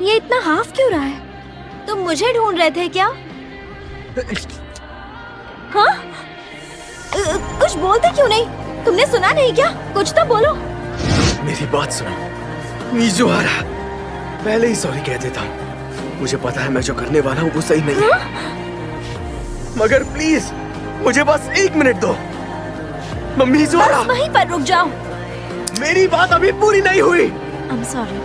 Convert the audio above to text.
ये इतना हाफ क्यों रहा है? तुम मुझे ढूंढ रहे थे क्या? हाँ? कुछ बोलते क्यों नहीं? तुमने सुना नहीं क्या? कुछ तो बोलो। मेरी बात सुनो, मिजुहारा, पहले ही सॉरी कह देता। मुझे पता है मैं जो करने वाला हूँ वो सही नहीं है। मगर प्लीज मुझे बस 1 मिनट दो। मिजुहारा, बस वहीं पर रुक जाओ। मेरी बात अभी पूरी नहीं हुई। I'm sorry.